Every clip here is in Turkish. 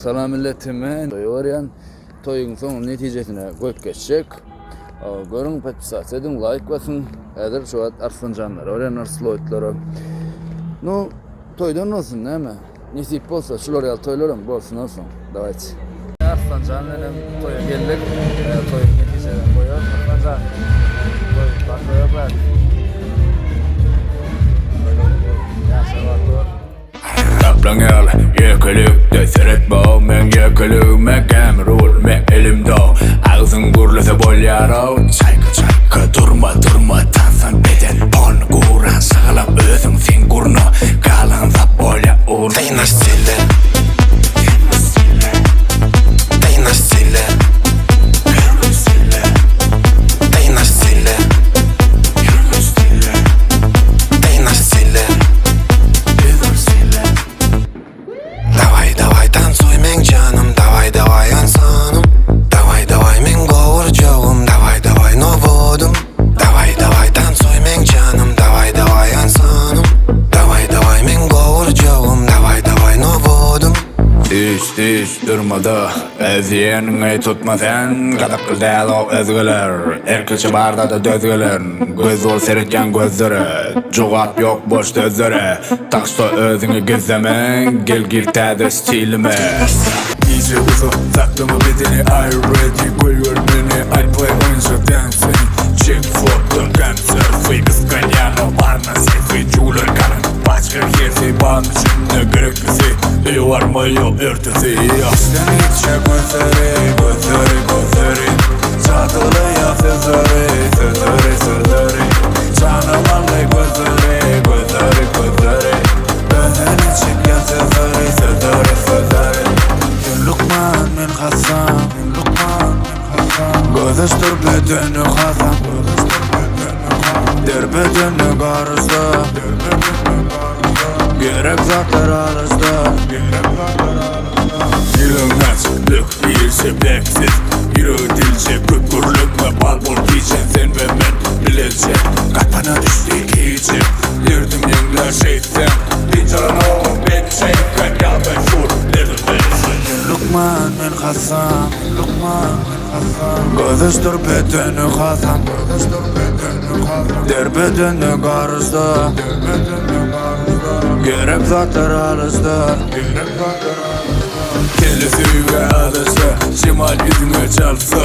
Salam milletime, toyu toyun sonu neticesine koyup geçecek. Görün patpisat edin, like basın. Edir şu an Arslancanlar, orayan Arsloytları. No, toydan olsun değil mi? Nisip olsa, şular toylarım olsun. Davayçı. Arslancanlarım toya geldik. Toyun neticesine koyuyor. Arslancan. Toya bırak. Raplangal, yekülükte seyretme men yekülüme kemerul men elimde ağzın gurlasa bolyaro çayka durma tansan beden pon kuran sağlam özün sen kurno kalan zap bolya ur Teyna stille Teyna stille Teyna stille Teyna stille Давай, танцуй, мен canım, давай, insanım. Давай, men kovurcağım, давай, novodum. Давай, tanцуй, men canım, давай, insanım. Давай, men kovurcağım, давай, novodum. Hiç durmadı, ezyenini tutma sen. Kadak güzel o özgüler, erkilçi barda da dözgüler. Göz ol seretken gözleri, cevap yok boş sözleri. Taksta özünü gizleme, gel gir tede stilime. İyice uzun, saklama bedeni, I ready, koyuyor beni. I play oyuncu dancing, check photo, cancer. Fıy kıskanyanı, bana sefri, cüler kanın. Başka yerse bana şimdi gereklisi. İyi var mı yok ertesi. İçten içe gözleri. Çatılı ya sözleri. Canım anlay gözleri. Önden içip ya sözleri. Lukman men Hasan. Gözüstür bedeni Hasan. Der bedeni garızda. Gerek zatlar alızda. Yılmaz, bir sebeksiz. Yürü dilce, küpürlükme, balbol giyeceksin. Sen ve ben bilecek. Kapana düştük iyice. Yırdım yengler şeyden. Dincalan oğlum bekçeyken. Ya ben şur, dedim ben. Lukman men Hasan. Gözüstür bedeni Hasan. Der bedeni garızda. Gerek zatlar alızda. Telefüge alışta, şimal yüzüme çalsa.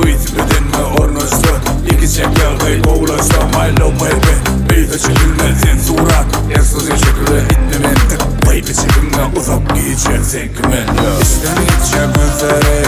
Uyuz bedenime ornaşta. İki çekerdeyi kovlaşta. My love baby, beyde çekilme sen surat. Ersız şekilde itmemendir. Baby çekimden uzak giyeceksin kimen. İçten içe gözleri.